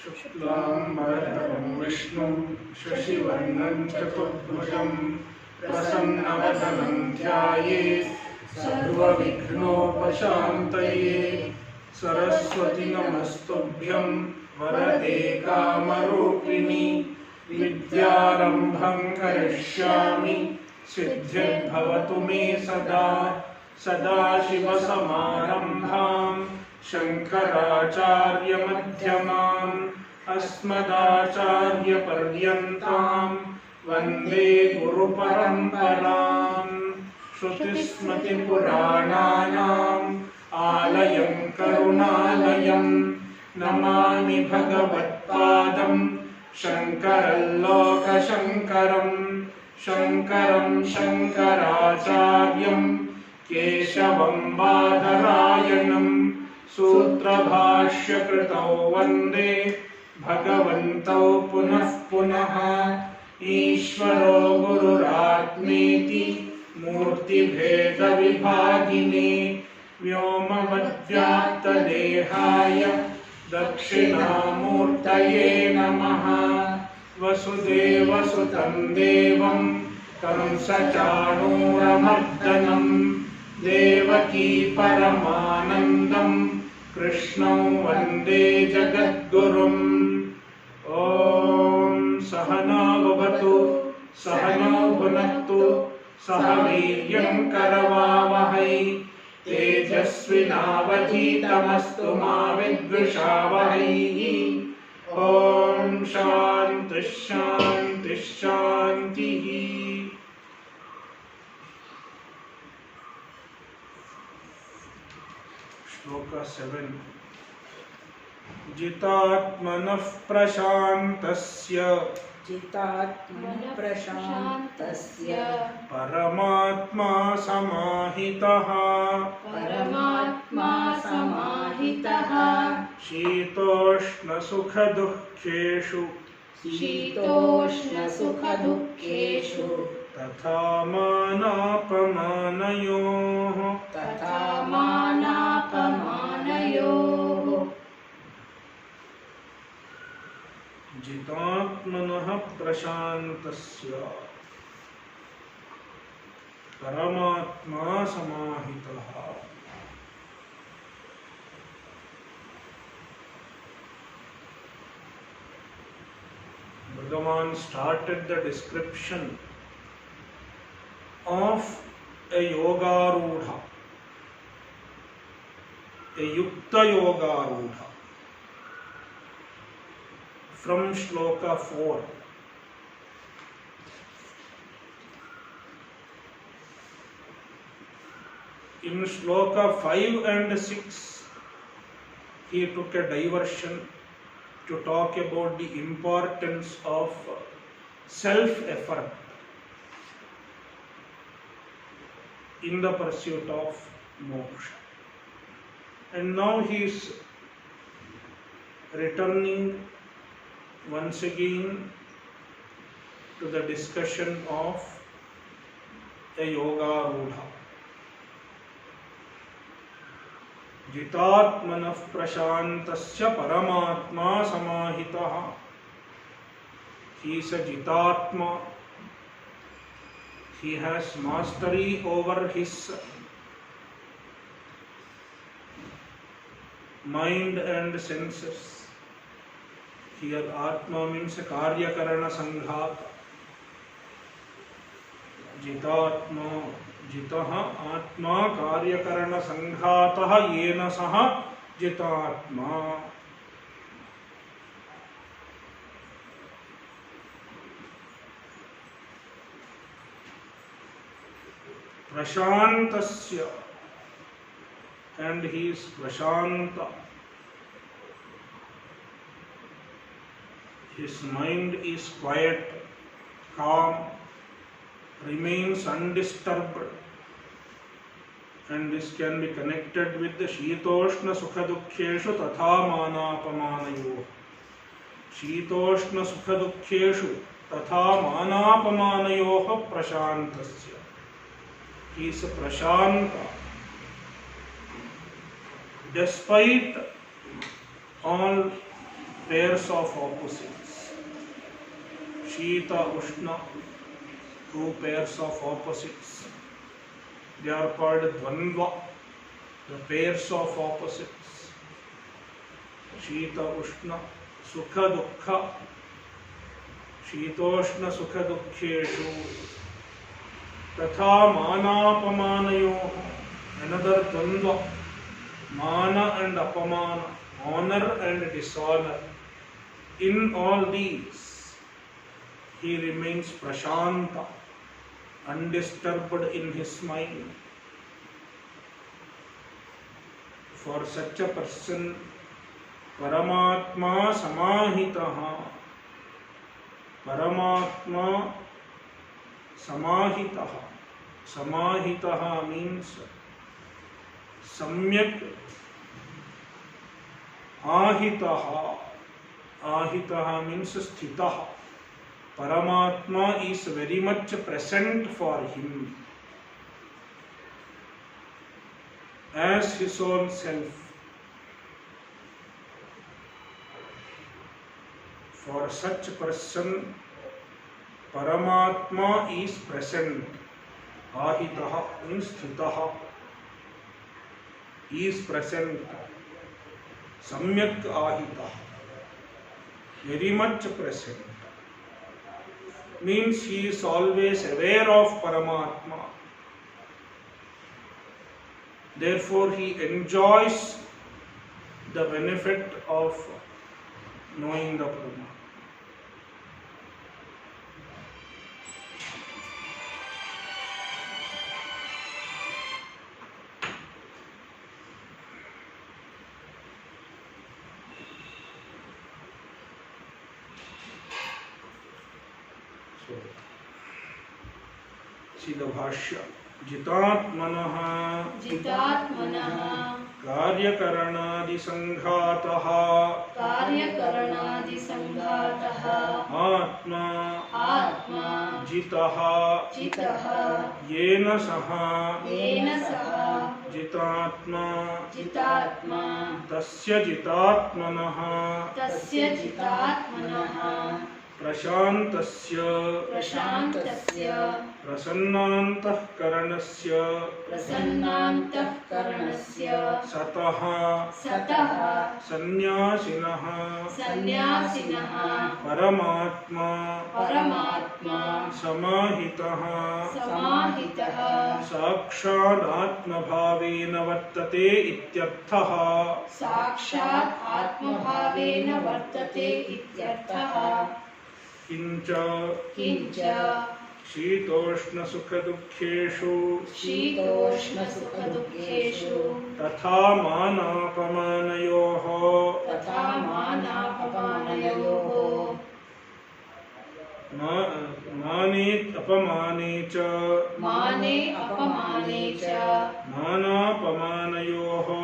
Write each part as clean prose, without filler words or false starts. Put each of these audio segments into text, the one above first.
शुक्लाम्बरधरं विष्णुं शशिवर्णं चतुर्भुजं प्रसन्नवदनं ध्यायेत् सर्वविघ्नोपशान्तये। सरस्वती नमस्तुभ्यं वरदे कामरूपिणि विद्यारम्भं करिष्यामि सिद्धिर्भवतु मे सदा। सदाशिवसमारम्भां शङ्कराचार्यमध्यमाम् अस्मदाचार्यपर्यन्तां वन्दे गुरुपरम्पराम्। श्रुतिस्मृतिपुराणानाम् आलयं करुणालयं नमामि भगवत्पादं शङ्करं लोकशङ्करं। शङ्करं शङ्कराचार्यं केशवं बादरायणं सूत्रभाष्यकृतौ वन्दे भगवन्तौ पुनः पुनः। ईश्वरो गुरुरात्मेति मूर्तिभेदविभागिने व्योमवद्व्याप्तदेहाय दक्षिणामूर्तये नमः। वसुदेवसुतं देवं कंसचाणूरमर्दनं देवकी परमानन्दं कृष्णं वन्दे जगद्गुरुम्। ॐ सहना भवतु सहनौ भुनक्तु सह वीर्यं करवावहै तेजस्विनावधीतमस्तु मा विद्विषावहै। ॐ शान्ति शान्ति शान्तिः। श्लोक 7। जितात्मनः प्रशान्तस्य परमात्मा समाहितः शीतोष्णसुखदुःखेषु तथा मानापमानयोः जितात्मनः प्रशान्तस्य परमात्मा समाहितः। Bhagavan started the description of a yogarudha, a yukta yogarudha, from shloka 4. In shloka 5 and 6, he took a diversion to talk about the importance of self-effort in the pursuit of moksha. And now he is returning once again to the discussion of a yogarudha. जितात्मनः प्रशान्तस्य परमात्मा समाहितः. He is a jitatma. He has mastery over his mind and senses. Here Atma means karyakarana sanghata. Jitatma, jitaha atma karyakarana sanghatah yena saha jitatma. Prashantasya, and he is prashanta. His mind is quiet, calm, remains undisturbed, and this can be connected with the shitoshna sukhadukkheshu tatha manapamanayoh. Shitoshna sukhadukkheshu tatha manapamanayoh prashantasya. He is a prashanta. Despite all pairs of opposites. Shita, Ushna, two pairs of opposites. They are called Dvandva, the pairs of opposites. Shita, Ushna, Sukha, Dukkha. Shitoshna, Sukha, Dukkheshu. Tatha, Manapamanayoh. Another Dvandva. Mana and Apamana. Honor and dishonor. In all these, he remains prashanta, undisturbed in his mind. For such a person, Paramatma samahitaha. Paramatma samahitaha. Samahitaha means samyak ahitaha. Ahitaha means sthitaha. Paramatma is very much present for him as his own self. For such a person, Paramatma is present. Ahitaha means sthitaha. He is present. Samyak ahitaha. Very much present. Means he is always aware of Paramatma. Therefore, he enjoys the benefit of knowing the Paramatma. See the Bhashya. Jitatmanaha Karyakarnadi Sanghataha Atma Jitaha Yena Saha Jitatma Tasya Jitatmanaha Prashantasya Prasannantahkaranasya Sataha Sannyasinaha Paramatma Samahitaha Sakshat Atmabhavena Vartate Ityarthaha Kincha Shitoshna Sukha Dukkheshu Tatha Manapamanayoho Mane apamane cha Manapamanayoho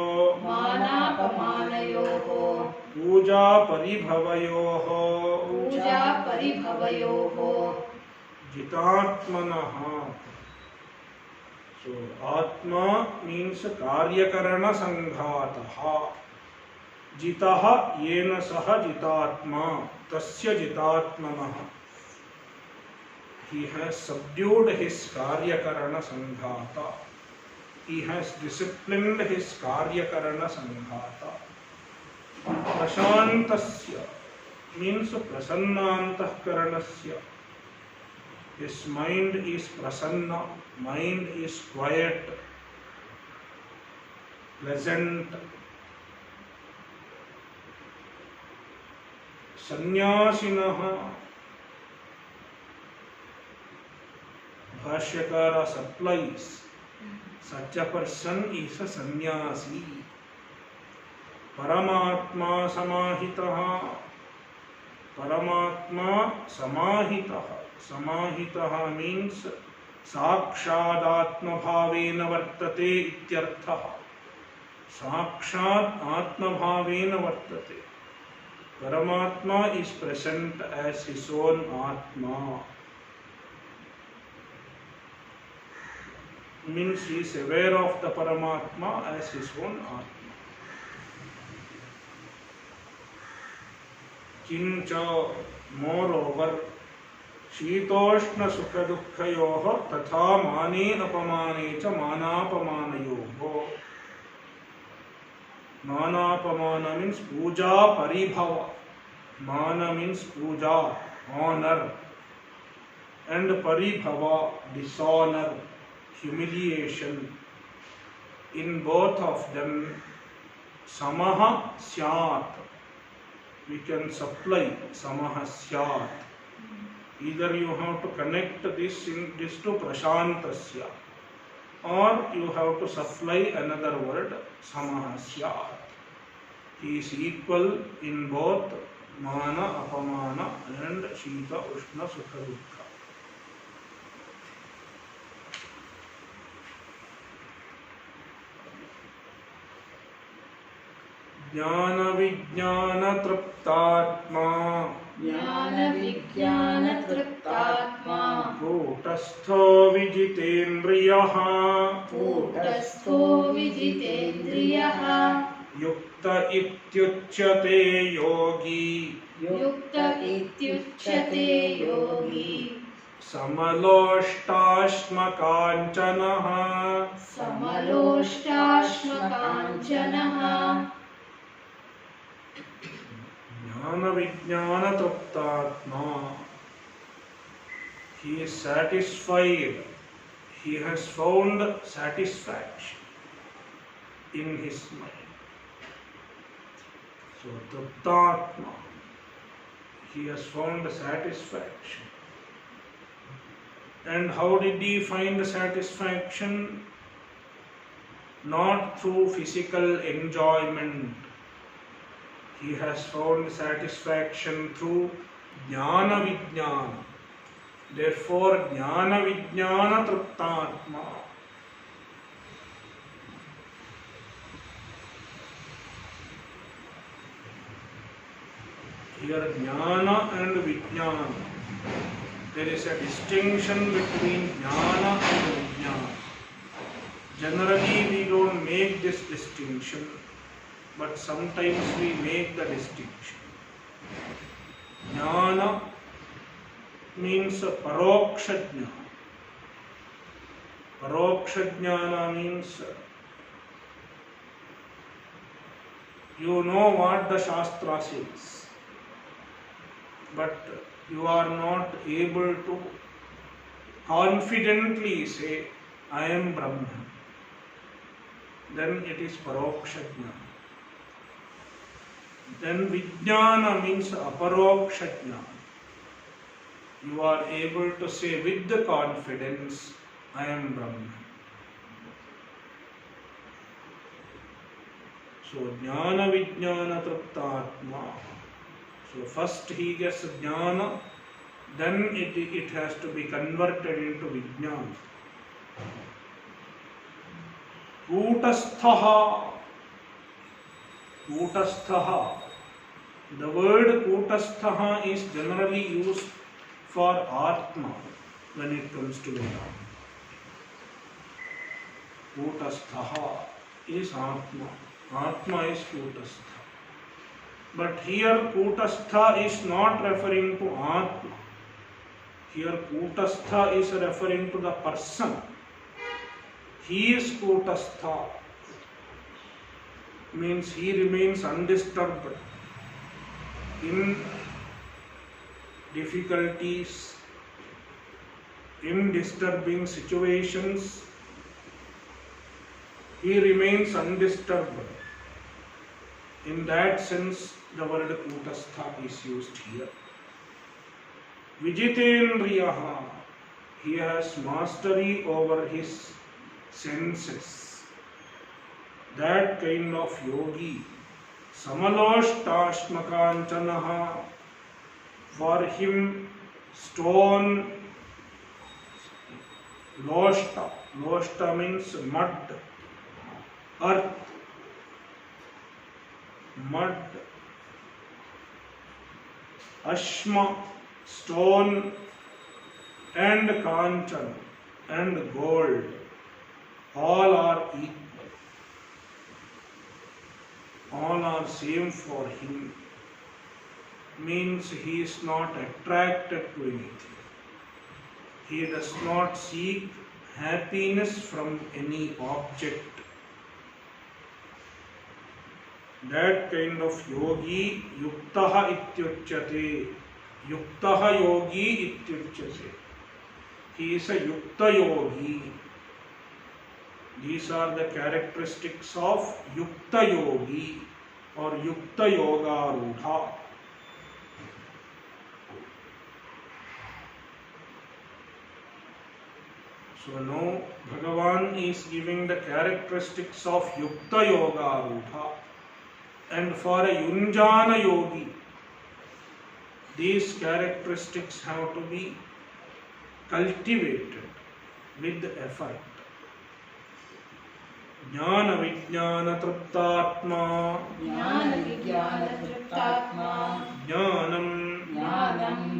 Puja paribhavayoho Jitatmanaha. So Atma means Karyakarana Sanghataha. Jitaha yena saha jitatma. Tasya jitatmanaha. He has subdued his Karyakarana Sanghata. He has disciplined his Karyakarana Sanghata. Prashantasya means Prasannantahkaranasya. His mind is prasanna, mind is quiet, pleasant. Sannyasinaha. Bhashyakara supplies. Such a person is a sannyasi. Paramatma samahitaha. Paramatma samahitaha. Samahitaha means Sakshat Atmabhavena Vartate Ityarthaha. Sakshat Atmabhavena Vartate. Paramatma is present as his own Atma. Means he is aware of the Paramatma as his own Atma. Kincha, moreover, शीतोष्ण सुख दुःखयोः तथा माने अपमाने च मानापमानयोः. Manapamana means puja paribhava. Mana means puja, honor, and paribhava, dishonour, humiliation. In both of them, samaha syat. We can supply samaha syat. Either you have to connect this to prashantasya, or you have to supply another word, samaha syat. He is equal in both mana, apamana and shita, ushna, sukha, dukkha. Jnana vijnana triptatma. Jnana vijnana triptatma. Kutastho vijitendriyaha. Kutastho vijitendriyaha. Yukta ityuchyate yogi. Yukta ityuchyate yogi. Samaloshtasma kanchanaha. Samaloshtasma kanchanaha. Jnana vijnana triptatma. He is satisfied. He has found satisfaction in his mind. So triptatma. He has found satisfaction. And how did he find satisfaction? Not through physical enjoyment. He has found satisfaction through jnana vijnana. Therefore, jnana vijnana triptatma. Here, jnana and vijnana. There is a distinction between jnana and vijnana. Generally, we don't make this distinction, but sometimes we make the distinction. Jnana means paroksha jnana. Paroksha jnana means you know what the Shastra says, but you are not able to confidently say, I am Brahman. Then it is paroksha jnana. Then vijnana means aparoksha jnana. You are able to say with the confidence, I am Brahman. So jnana vijnana triptatma. So first he gets jnana, then it has to be converted into vijnana. Kutasthaha. Kutasthaha. The word kutasthaha is generally used for Atma when it comes to Vedanta. Kutasthaha is Atma. Atma is Kutastha. But here Kutastha is not referring to Atma. Here Kutastha is referring to the person. He is Kutastha. Means he remains undisturbed in difficulties, in disturbing situations. He remains undisturbed. In that sense, the word Kutastha is used here. Vijitendriyaha. He has mastery over his senses. That kind of yogi. Samaloshtasmakanchanaha. For him, stone, loshta. Loshta means mud, earth, mud, ashma, stone, and kanchan, and gold. All are equal. All are same for him. means he is not attracted to anything. He does not seek happiness from any object. That kind of yogi, yuktaha ityuchyate. Yuktaha yogi ityuchyate. He is a yukta yogi. These are the characteristics of yukta yogi or yukta yoga rudha. So now Bhagavan is giving the characteristics of yukta yoga rudha. And for a yunjana yogi, these characteristics have to be cultivated with effort. Jnana vijnana triptatma. Jnana vijnana triptatma. Jnanam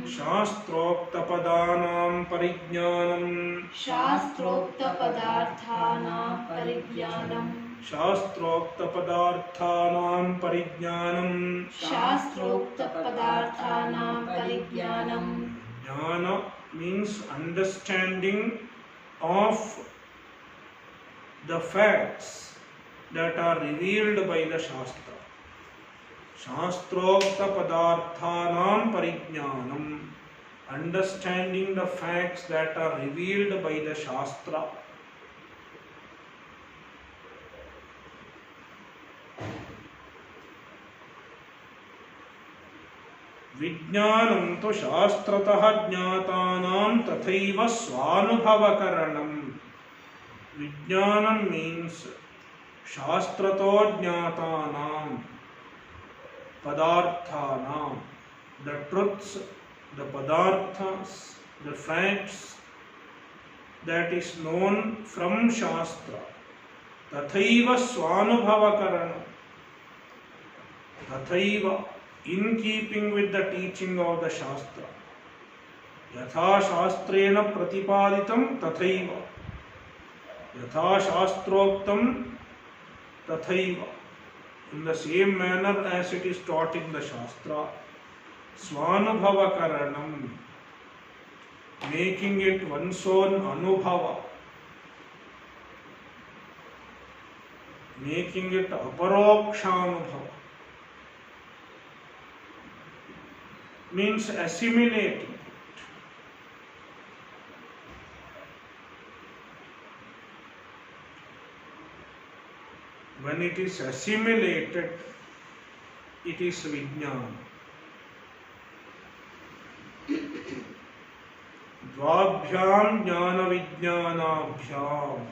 shastrokta padanam parijnanam. Shastrokta padarthanam parijnanam. Shastrokta padarthanam parijnanam. Shastrokta padarthanam parijnanam. Jnana means understanding of the facts that are revealed by the Shastra. Shastrokta padarthanam parijnanam. Understanding the facts that are revealed by the Shastra. Vijnanam to shastratah jnatanam tathaiva svanubhavakaranam. Vijnanam means shastrato jnatanam padarthanam. The truths, the padarthas, the facts that is known from Shastra. Tathaiva svanubhavakaranam. Tathaiva, in keeping with the teaching of the Shastra. Yatha shastrena pratipaditam tathaiva. Yatha shastroktam tathaiva. In the same manner as it is taught in the Shastra. Svanubhavakaranam. Making it one's own anubhava. Making it aparokshanubhava. Means assimilating it. When it is assimilated, it is vijnana. Dvabhyam jnana vijnanabhyam.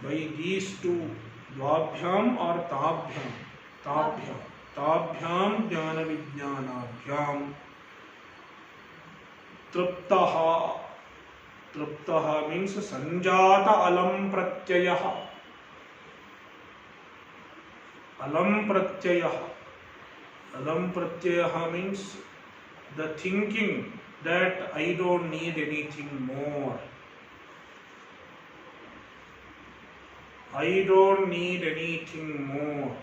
By these two, dvabhyam or tabhyam. Tabhyam jnana vijnanabhyam. Triptaha. Triptaha means sanjata alam pratyayaha. Alam pratyayaha. Alam pratyayaha means the thinking that I don't need anything more. I don't need anything more.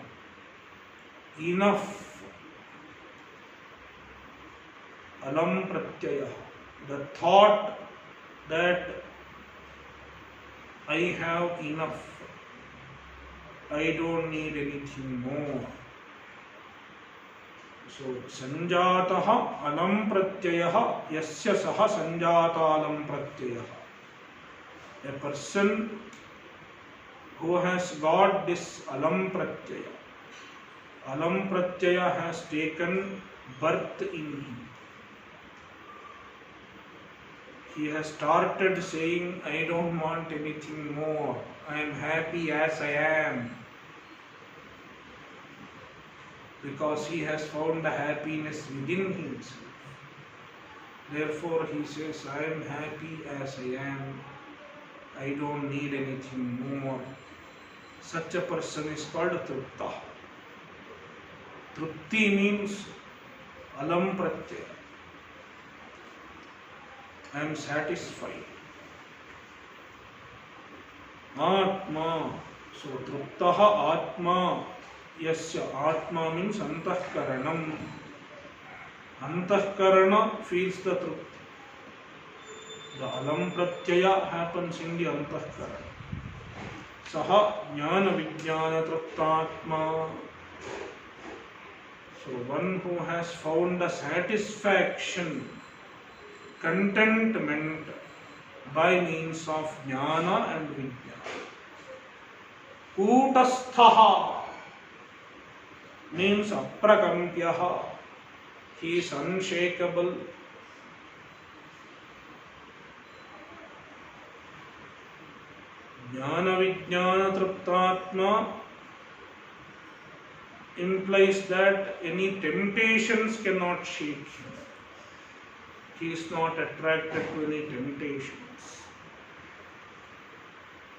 Enough. Alam pratyaya. The thought that I have enough. I don't need anything more. So, sanjataha alam pratyayaha yasya saha sanjata alam pratyayaha. A person who has got this alam pratyaya. Alam pratyaya has taken birth in him. He has started saying, I don't want anything more. I am happy as I am. Because he has found the happiness within himself. Therefore he says, I am happy as I am. I don't need anything more. Such a person is called tripta. Tripti means alam pratyaya. I am satisfied. Atma. So triptaha atma. Yasya atma means antahkaranam. Antahkarana feels the truth. The alam pratyaya happens in the antahkarana. Saha jnana vijnana triptatma. So one who has found a satisfaction, contentment by means of jnana and vijnana. Kutasthaha means aprakampyaha. He is unshakable. Jnana vijnana triptatma implies that any temptations cannot shake him. He is not attracted to any temptations.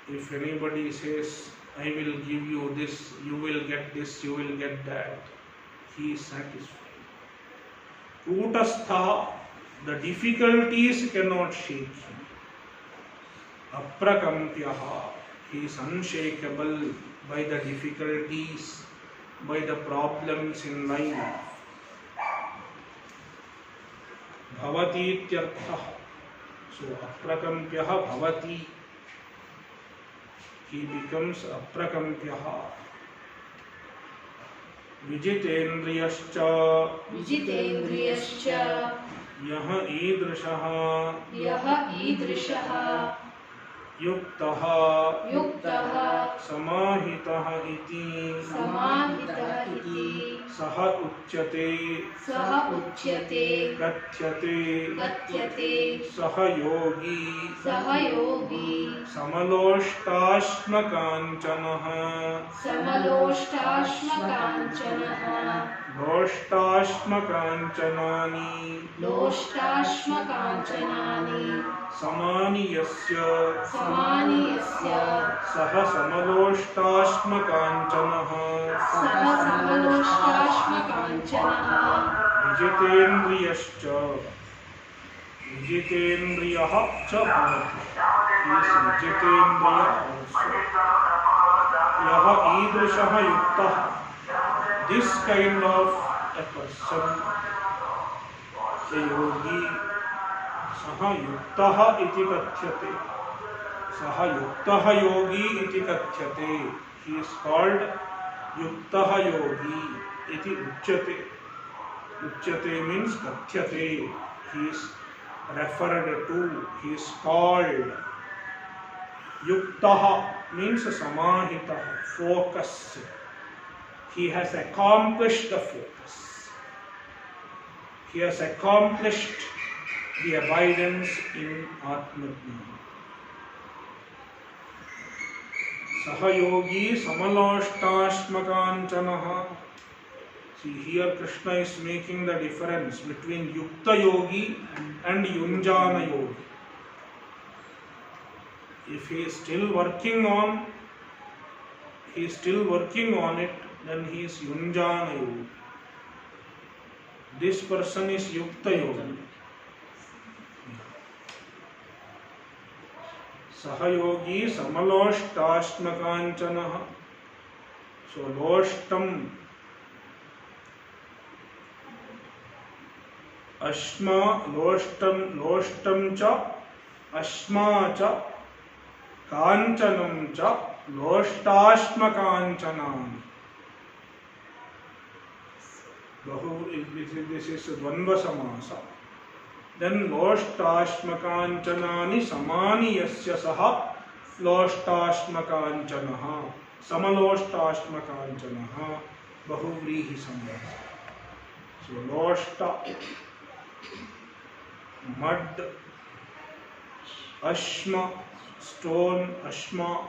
If anybody says, I will give you this, you will get this, you will get that, he is satisfied. Kutastha, the difficulties cannot shake him. Aprakampyaha, he is unshakable by the difficulties, by the problems in life. Bhavati ityartha. So aprakampyaha bhavati. He becomes aprakampyaha. Vijitendriyascha. Vijitendriyascha. Yaha idrishaha. Yaha idrishaha. Yuktaha. Yuktaha. Samahitaha iti. Samahitaha iti. Saha uchyate. Saha uchyate. Kathyate. Katyate. Saha yogi. Saha yogi. Samaloshtasmakanchanaha. Samaloshtasmakanchanaha. Loshtasmakanchanani. Loshtasmakanchanani. Samani yasya. Samani yasya. Saha samaloshtasmakancanaha. Saha samaloshtasmakancanaha. Vijitendriyascha. Vijitendriyaha cha bhavati. He is vijitendriya also. Yaha idrishaha yuktaha. This kind of a person, a yogi, saha yuktaha iti kathyate. Saha yuktaha yogi iti kathyate. He is called yuktaha yogi iti uchyate. Uchyate means kathyate. He is referred to. He is called. Yuktaha means samahitaha, focus. He has accomplished the focus. He has accomplished the abidance in Atma-jnana. Sahayogi samaloshtasmakancanaha. See, here Krishna is making the difference between Yukta Yogi and Yunjana Yogi. If he is still working on it, then he is Yunjana Yogi. This person is Yukta Yogi. Sahayogi samaloshtasmakancanaha. So loshtam, ashma, loshtam cha, ashma cha, kanchanam cha, loshtasmakanchanam. This is dvandva samasa. Then loshtasmakanchanani samani yasya saha loshtasmakancanaha. Samaloshtasmakancanaha bahuvrihi samasa. So loshta, mud, ashma, stone, ashma,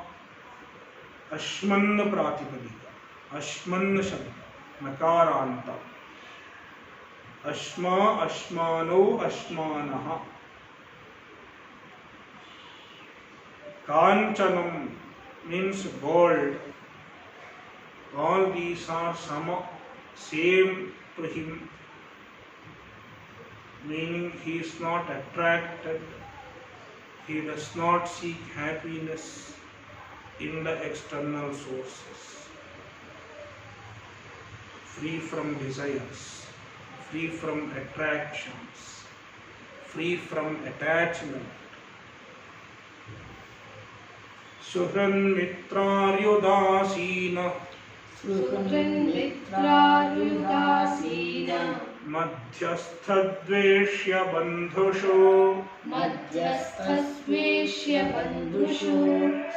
ashman pratipadika, ashman shabda, nakaranta. Ashma, ashmano, ashmanaha. Kanchanam means gold. All these are same to him, meaning he is not attracted, he does not seek happiness in the external sources, free from desires, free from attractions, free from attachment. Suhranmitraryudasina Suhranmitraryudasina madhyasthadveshya bandhusho madhyasthasveshya bandhushu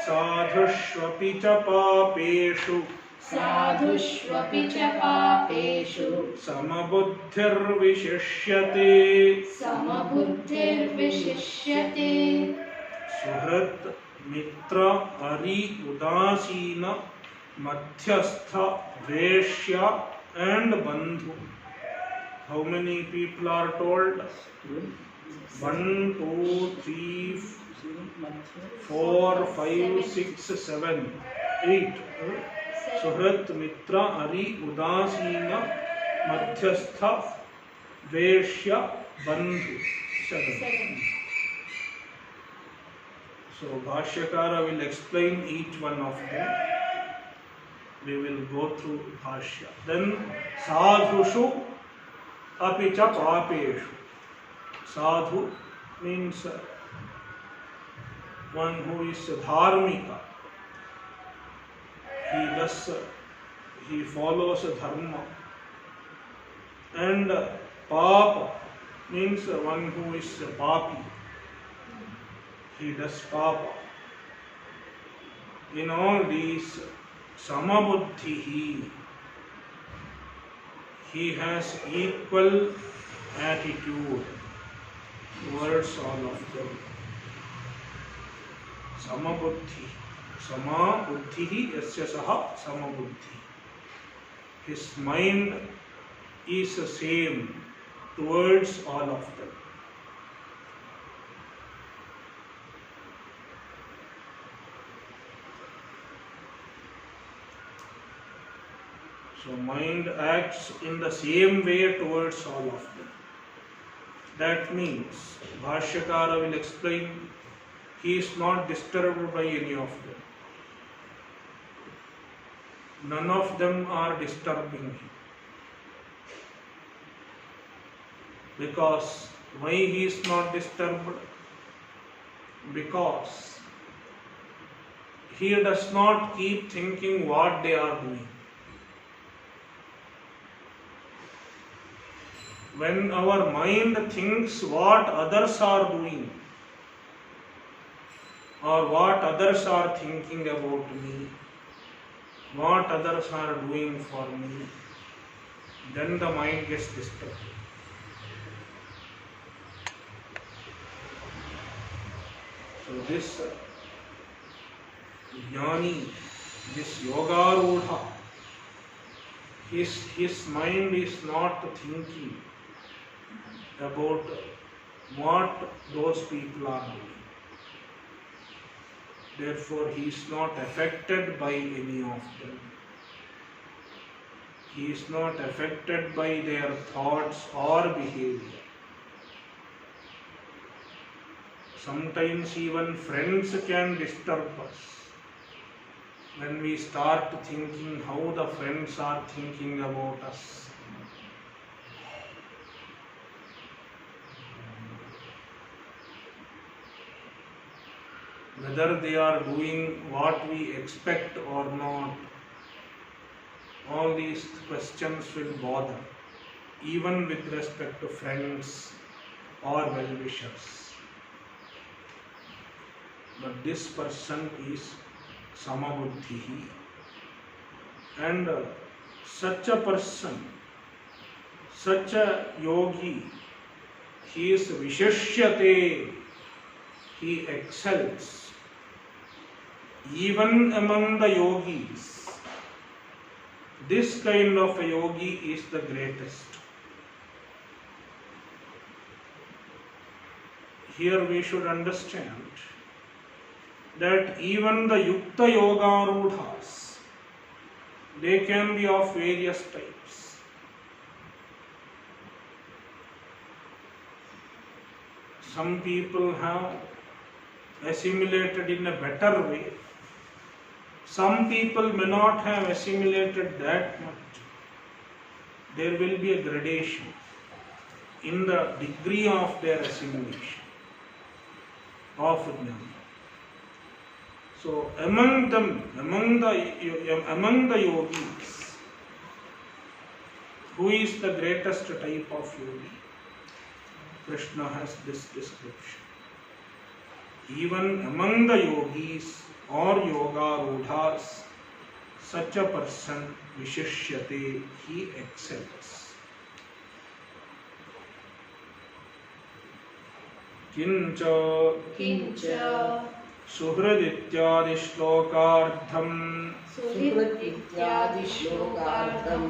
sadhushvapi cha papeshu sadhushvapi cha papeshu samabuddhirvishishyate. samabuddhirvishishyate. Suhrat mitra ari udasina madhyastha dveshya and bandhu. How many people are told? 1, 2, 3, 4, 5, 6, 7, 8. Suhrat mitra ari udasina madhyastha dveshya bandhu. 7. So Bhashyakara will explain each one of them. We will go through Bhashya. Then sadhushu api cha papeshu. Sadhu means one who is dharmika. He follows dharma. And papa means one who is papi. He does papa. In all these, samabuddhihi, he has equal attitude towards all of them. Samabuddhi. Samabuddhihi yasya saha samabuddhi. His mind is the same towards all of them. So mind acts in the same way towards all of them. That means, Bhashyakara will explain, he is not disturbed by any of them. None of them are disturbing him. Because, why he is not disturbed? Because he does not keep thinking what they are doing. When our mind thinks what others are doing or what others are thinking about me, what others are doing for me, then the mind gets disturbed. So this jnani, this yogarudha, his mind is not thinking about what those people are doing. Therefore, he is not affected by any of them. He is not affected by their thoughts or behavior. Sometimes even friends can disturb us when we start thinking how the friends are thinking about us. Whether they are doing what we expect or not, all these questions will bother, even with respect to friends or well-wishers. But this person is samabuddhihi. And such a person, such a yogi, he is vishishyate, he excels. Even among the yogis, this kind of a yogi is the greatest. Here we should understand that even the yukta yogarudhas, they can be of various types. Some people have assimilated in a better way. Some people may not have assimilated that much. There will be a gradation. in the degree of their assimilation of jnana. So among them, among the yogis, who is the greatest type of yogi? Krishna has this description. Even among the yogis or yoga rudhas, such a person vishishyate, he excels. Kincha सुहृद इत्यादि श्लोकार्थम सुहृद इत्यादि श्लोकार्थम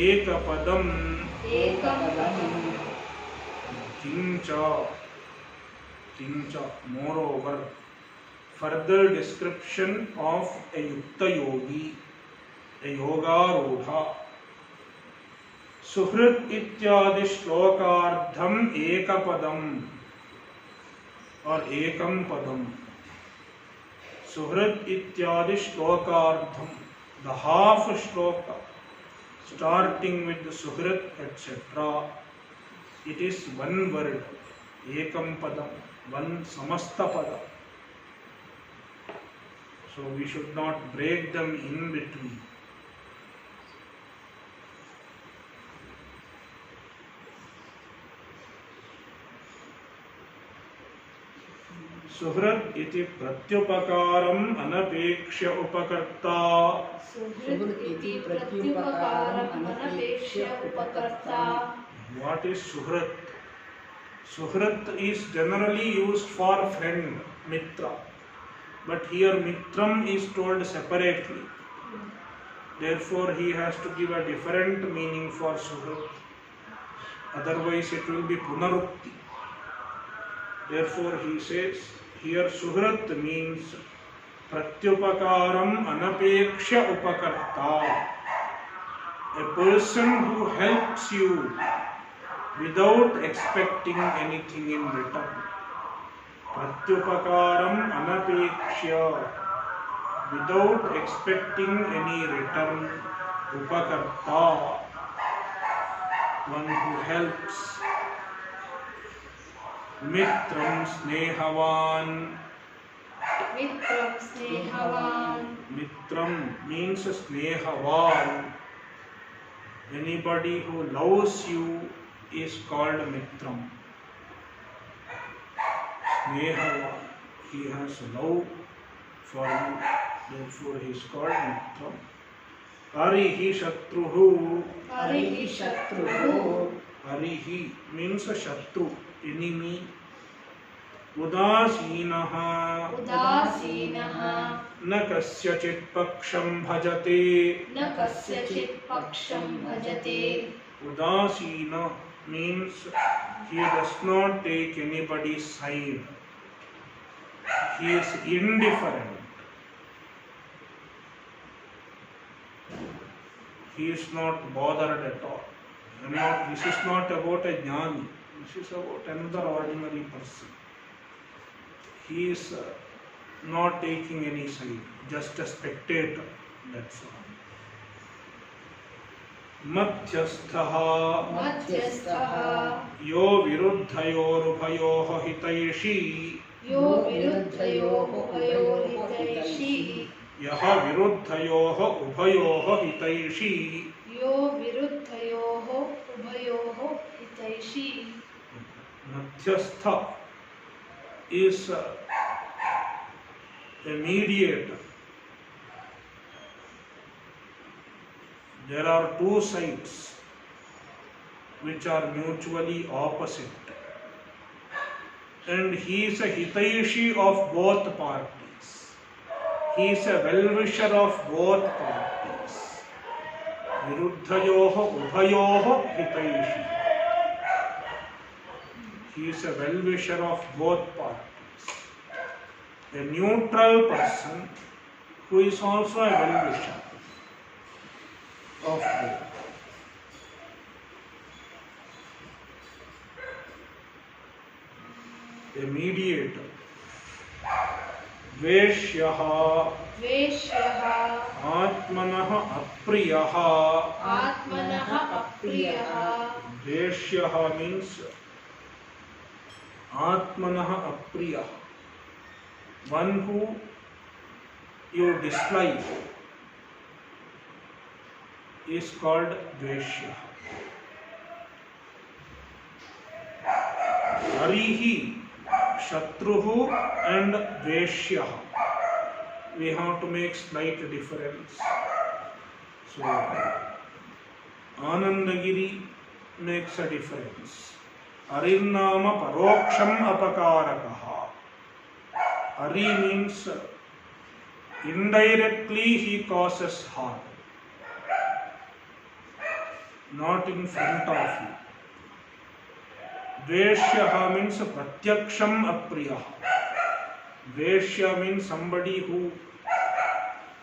एकपदम किंच moreover further description of a yukta yogi, a yoga rudha. सुहृद इत्यादि श्लोकार्थम एकपदम और एकम पदम. सुहृद इत्यादि श्लोकार्थम, the half shloka starting with the suhrit etc. It is one word, ekam padam, one samasta pada. So we should not break them in between. सुहृद इति प्रत्युपकारम अनपेक्ष्य उपकर्ता. सुहृद इति प्रत्युपकारम अनपेक्ष्य उपकर्ता. What is suhrit? Suhrit is generally used for friend, mitra, but here mitram is told separately. Therefore he has to give a different meaning for suhrit, otherwise it will be punarukti. Therefore he says here suhrit means pratyupakaram anapekshya upakarta, a person who helps you without expecting anything in return. Pratyupakaram anapekshya, without expecting any return. Upakarta, one who helps. Mitram snehavan. Mitram snehavan. Mitram means snehavan. Anybody who loves you is called mitram. Snehavan, he has love for you, therefore he is called mitram. Arihi shatruhu. Arihi shatruhu. Arihi means a shatru, enemy. Udasinaha. Udasinaha. न कस्यचित् पक्षं भजते. न कस्यचित् पक्षं भजते. Udasina means he does not take anybody's side. He is indifferent. He is not bothered at all. This is not about a jnani. This is about another ordinary person. He is not taking any side, just a spectator. That's all. Madhyasthaha. Madhyasthaha. यो विरुद्धयोरुभयोः हितैषी. यो विरुद्धयोः उभयोर्हितैषी. यः विरुद्धयोः उभयोः हितैषी. यो विरुद्धयोः उभयोः हितैषी. Madhyastha is a mediator. There are two sides which are mutually opposite, and he is a hitaishi of both parties. He is a well-wisher of both parties. Viruddhayoh ubhayoh hitaishi. He is a well-wisher of both parties. A neutral person who is also a well-wisher of both. A mediator. Dvesyah. Dvesyah. Atmanah apriyaha. Atmanah Apriyah. Dvesyah means Atmanah apriya. One who you dislike is called Dvesyah. Harihi, Shatruhu and Dvesyah. We have to make slight difference. So, Anandagiri makes a difference. Arinnama paroksham apakarakaha. Ari means indirectly he causes harm, not in front of you. Dvesyah means pratyaksham apriyah. Dveshya means somebody who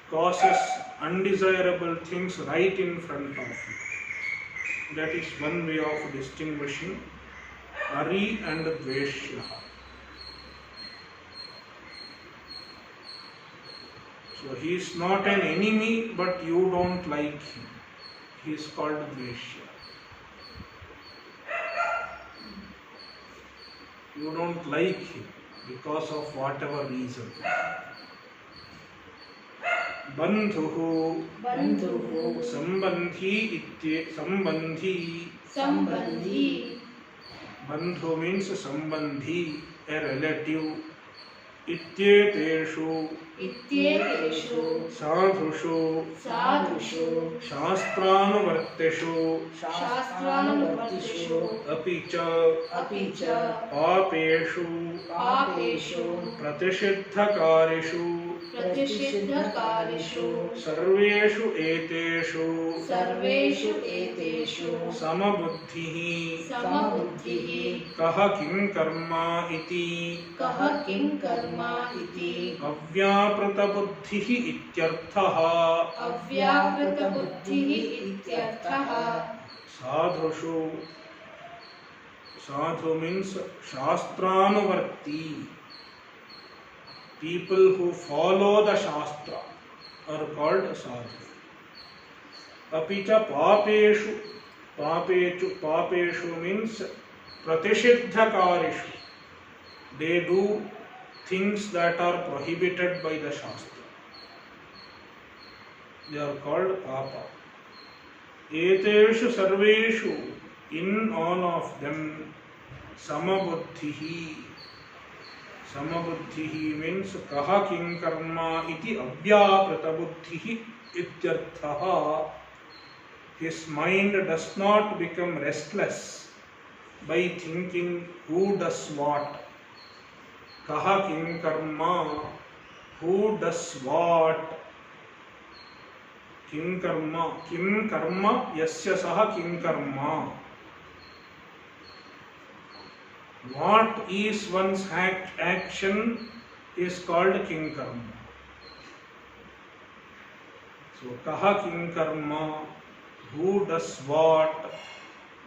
causes undesirable things right in front of you. That is one way of distinguishing Ari and Dvesyah. So he is not an enemy, but you don't like him. He is called Dvesyah. You don't like him because of whatever reason. Bandhuhu, Bandhuhu. Sambandhi Sambandhi. Sambandhi. Bandhu means Sambandhi, a relative. Ityeteshu, Ityeteshu. Sadhushu, Sadhushu. Shastranuvarteshu, Shastranuvartishu. Apicha, Apicha. Papeshu, Papeshu. Pratishiddhakarishu, Pratisiddhakarishu. Sarveshu eteshu, Sarveshu eteshu. Samabuddhihi, Samabuddhihi. Kaha kim karma iti, Kaha kim karma iti. Avyaprata buddhihi ityarthaha. Avyakrita buddhihi ityarthaha. Sadhushu, Sadhu means Shastranuvarti. People who follow the Shastra are called Sadhu. Apicha Papeshu, Papeshu means Pratishiddhakarishu. They do things that are prohibited by the Shastra. They are called Papa. Eteshu Sarveshu, in all of them, Samabuddhihi. Samabuddhihi means Kaha kim karma iti avyaprata buddhihi ityarthaha. His mind does not become restless by thinking who does what. Kaha kim karma, who does what. Kim karma yasya saha kim karma. What is one's action is called kim karma. So kaha kim karma, who does what,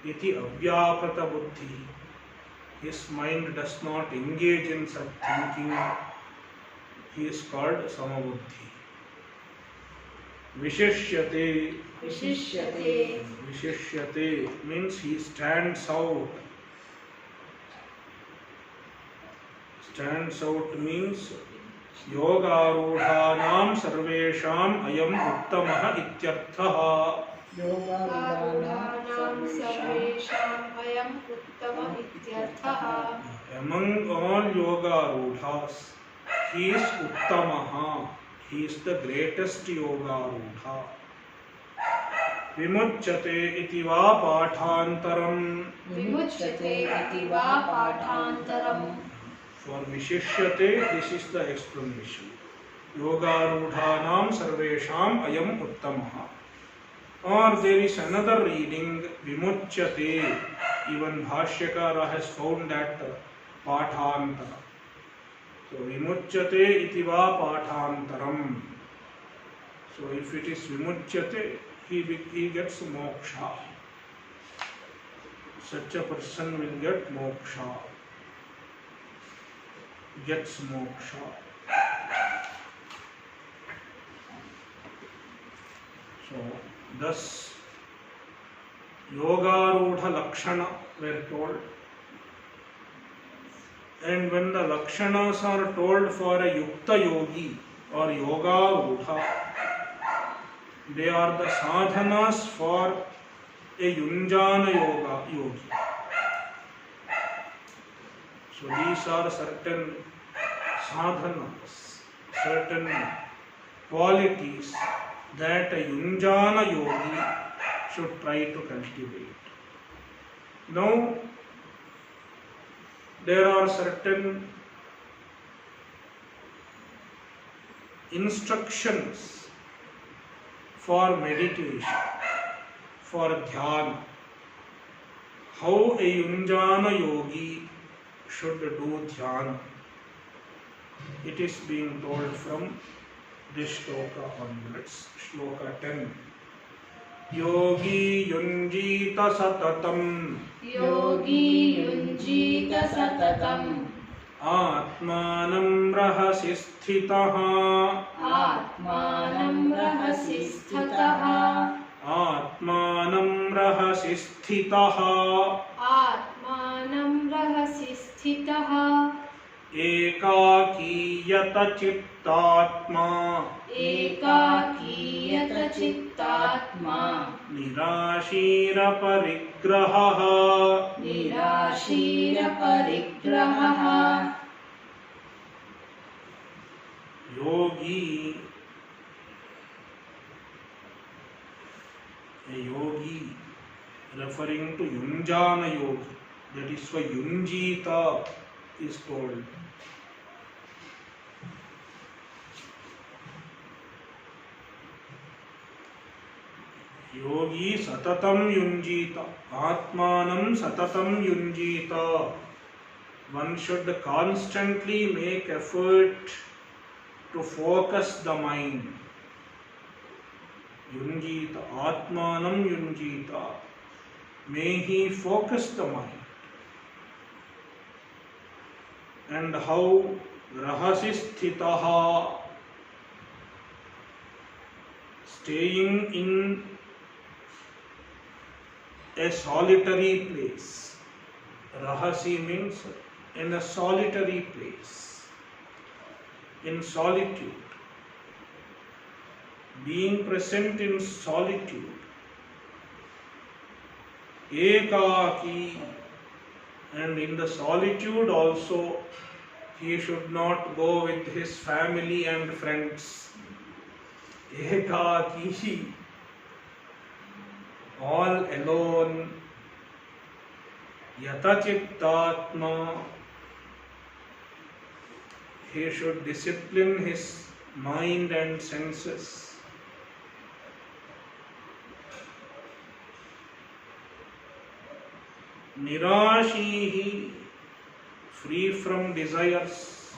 iti avyaprata buddhi. His mind does not engage in such thinking. He is called samabuddhi. Vishishyate. Vishishyate. Vishishyate means he stands out. Stands out means yogarudhanam sarvesham ayam uttamaha ityarthaha. Yogarudhanam sarvesham ayam uttama ityarthaha. Among all yogarudhas, he is uttamaha. He is the greatest yogarudha. Vimuchyate iti va pathantaram. Vimuchyate iti va pathantaram. For Vishishyate, this is the explanation. Yogarudhanam sarvesham ayam uttamaha. Or there is another reading, Vimuchyate. Even Bhashyakara has found that pathantara. So Vimuchyate iti va pathantaram. So if it is Vimuchyate, he gets moksha. Such a person will get moksha. Gets moksha. So thus Yogarudha Lakshana were told. And when the Lakshanas are told for a Yukta Yogi or Yogarudha, they are the sadhanas for a Yunjana yogi. So these are certain sadhanas, certain qualities that a Yunjana yogi should try to cultivate. Now, there are certain instructions for meditation, for dhyana, how a Yunjana yogi should do dhyana. It is being told from this shloka onwards. Shloka 10. Yogi yunjita satatam. Yogi yunjita satatam. Atmanam rahasi sthitaha. Atmanam rahasi sthitaha. Atmanam rahasi sthitaha. Atmanam rahasi sthitaha. Ekakiyata chittatma. Ekakiyata chittatma. Nirashira parigraha. Nirashira parigraha. Yogi, a yogi referring to Yunjana yogi, that is why Yunjita is told. Yogi satatam yunjita, atmanam satatam yunjita. One should constantly make effort to focus the mind. Yunjita, atmanam yunjita. May he focus the mind. And how? Rahasi sthitaha. Staying in a solitary place. Rahasi means in a solitary place, in solitude. Being present in solitude. Ekaki, and in the solitude also he should not go with his family and friends. Ekaki, all alone. Yatachittatma, he should discipline his mind and senses. Nirashihi, free from desires.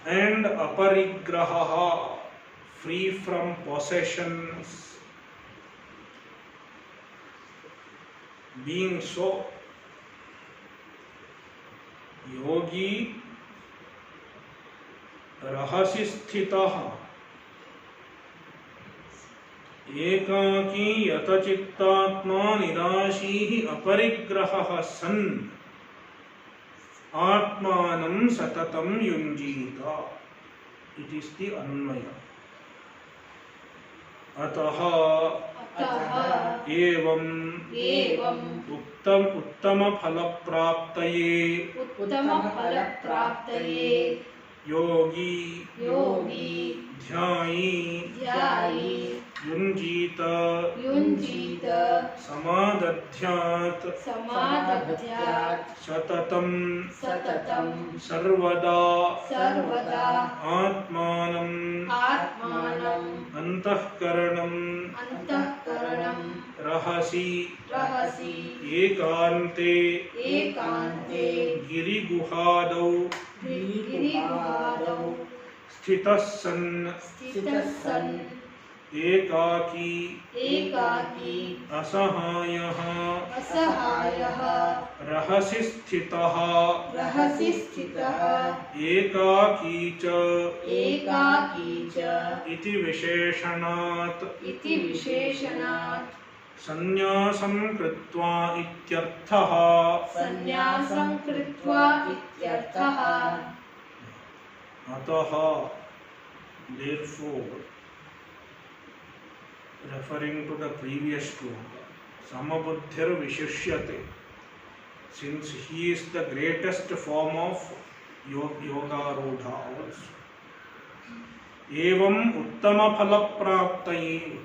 And aparigraha, free from possessions. Being so, yogi rahasi sthitaha, ekaki yatachittatma nirashihi aparigraha san, atmanam satatam yunjita. It is the anvaya. Ataha evam उत्तम फल प्राप्तये योगी ध्यायी युञ्जीत समादध्यात् सततं सर्वदा आत्मानं अंतःकरणं रहसि एकान्ते गिरिगुहादौ स्थितः सन् एकाकी असहायः रहसि स्थितः एकाकी च इति विशेषणात् संन्यासं कृत्वा इत्यर्थः. संन्यासं कृत्वा इत्यर्थः. अतः, therefore, referring to the previous shloka, samabuddhir vishishyate, since he is the greatest form of yoga rodha also. Evam uttama phala praptaye,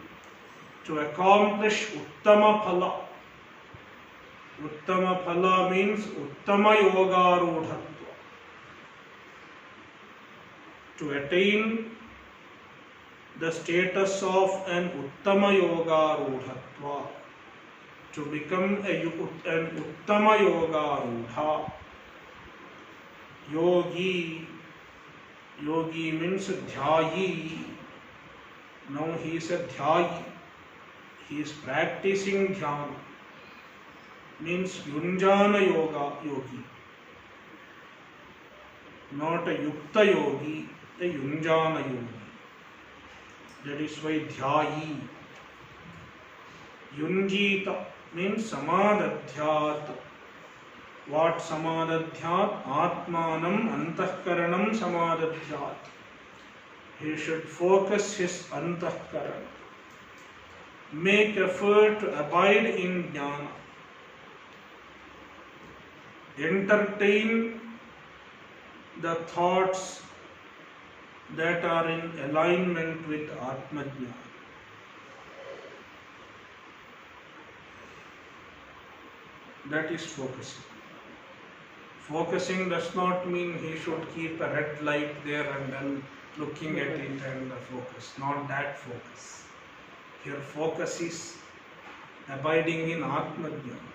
to accomplish uttama phala. Uttama phala means uttama yoga rodhatva. To attain the status of an uttama yoga rodhatva, to become an uttama yoga rodha. Yogi means dhyayi. Now he is a dhyayi. He is practicing dhyana. Means yunjana yogi. Not a yukta yogi, a yunjana yogi. That is why dhyayi. Yunjita means samadadhyat. What samadadhyat? Atmanam antahkaranam samadadhyat. He should focus his antahkarana. Make effort to abide in jnana. Entertain the thoughts that are in alignment with Atmajnana. That is focusing. Focusing does not mean he should keep a red light there and then looking at it and the focus. Not that focus. Here focus is abiding in Atmajnana.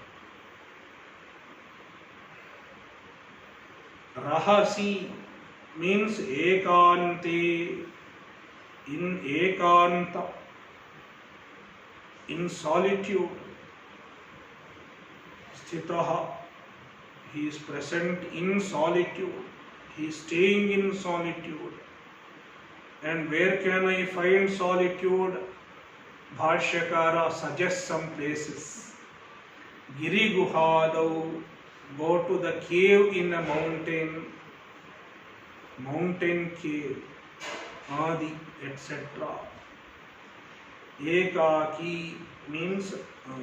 Rahasi means ekante, in ekanta, in solitude. Sthitaha, he is present in solitude, he is staying in solitude. And where can I find solitude? Bhashyakara suggests some places. Giri Guhadau, go to the cave in a mountain cave, Adi, etc. Ekaki means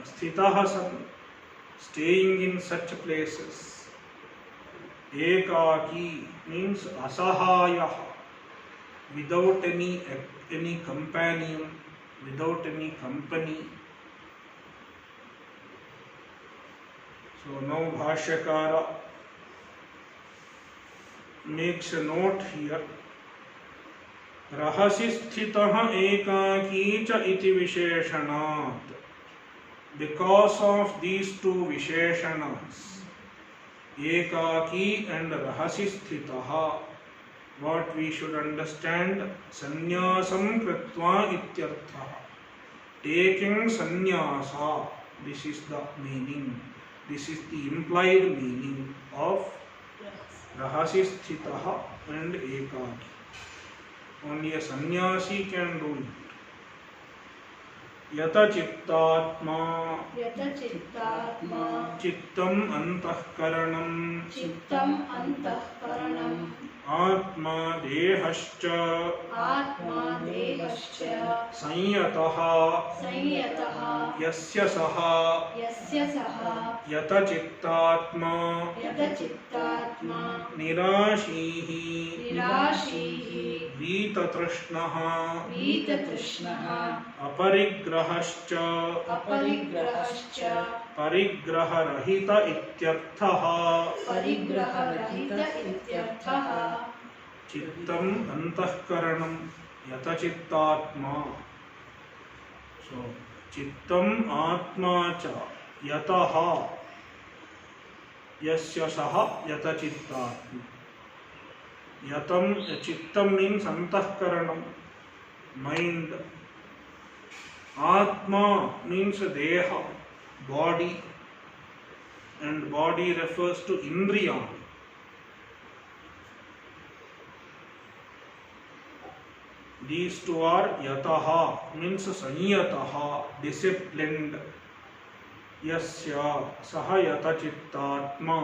sthitaha san, staying in such places. Ekaki means asahayaha, without any companion, without any company. So now Bhashyakara makes a note here. Rahasi sthitaha ekaki cha iti visheshanat. Because of these two visheshanas, ekaki and rahasi sthitaha, what we should understand, sannyasam kritva ityartha. Taking sannyasa, this is the meaning. This is the implied meaning of rahasi sthitaha and ekaki. Only a sannyasi can do it. Yata chittatma, chittam antahkaranam, atma dehascha, sanyataha, yasya saha, yata chittatma, nirashihi, vitatrishnaha, aparigrahascha, parigraharahita ityarthaha. Chittam antahkaranam yata chittatma. So, chittam atma cha yataha yasya saha yata chittatma. Chittam means antahkaranam, mind. Atma means deha, body, and body refers to indriya. These two are yataha, means sanyataha, disciplined, यस्या सह यतचित्तात्मा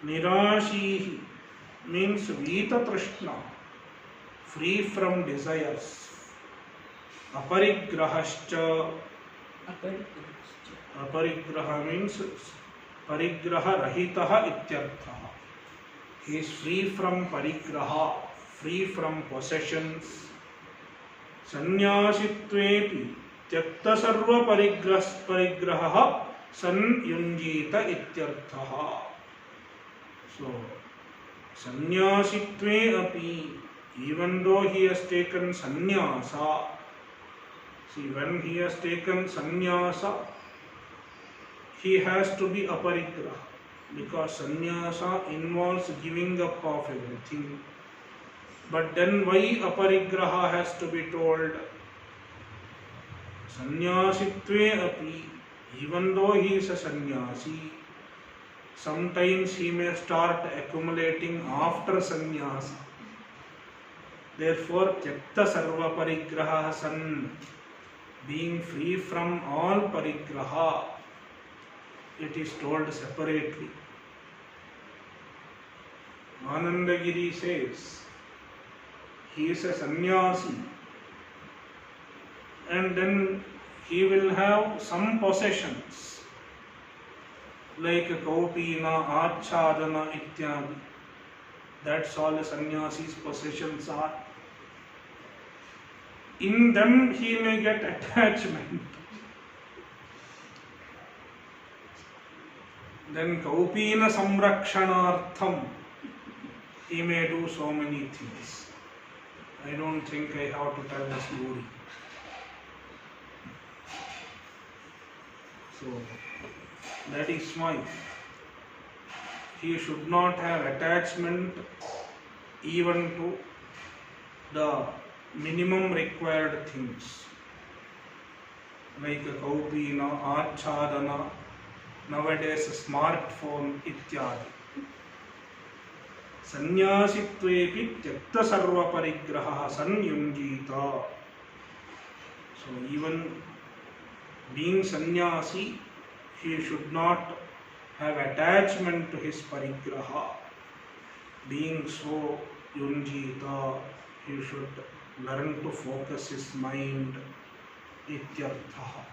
निराशीः means vitatrishna, free from desires. Aparigrahascha, aparigraha means parigraha rahitaha ityartha. He is free from parigraha, free from possessions. Sannyasitvepi tyakta sarva parigraha sanyunjita ityartha. So sannyasitve api, even though he has taken sannyasa, see, when he has taken sannyasa, he has to be aparigraha, because sannyasa involves giving up of everything. But then why aparigraha has to be told? Sannyasitve api, even though he is a sannyasi, sometimes he may start accumulating after sannyasa. Therefore, tyakta sarva parigraha san, being free from all parigraha, it is told separately. Anandagiri says, he is a sannyasi and then he will have some possessions like kaupina, achadana, ityadi. That's all a sannyasi's possessions are. In them he may get attachment. Then kaupina samrakshanartham, he may do so many things. I don't think I have to tell the story. So that is why he should not have attachment even to the minimum required things like a kaupina, achadana, nowadays a smartphone, ityadi. Sannyasitvepi tyakta sarva parigraha sanyunjita. So even being sannyasi, he should not have attachment to his parigraha. Being so yunjita, he should learn to focus his mind. Ityartha.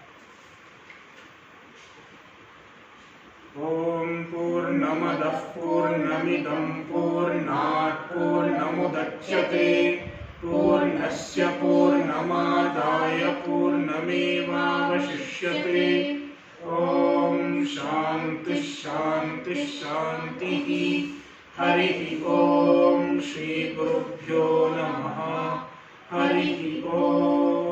Om Purnamadah Purnamidam Purnat Purnamudachyate Purnasya Purnamadaya Purnamevavashishyate. Om Shanti Shanti Shanti. Hari Om Shri Gurubhyo Namaha. Hari Om.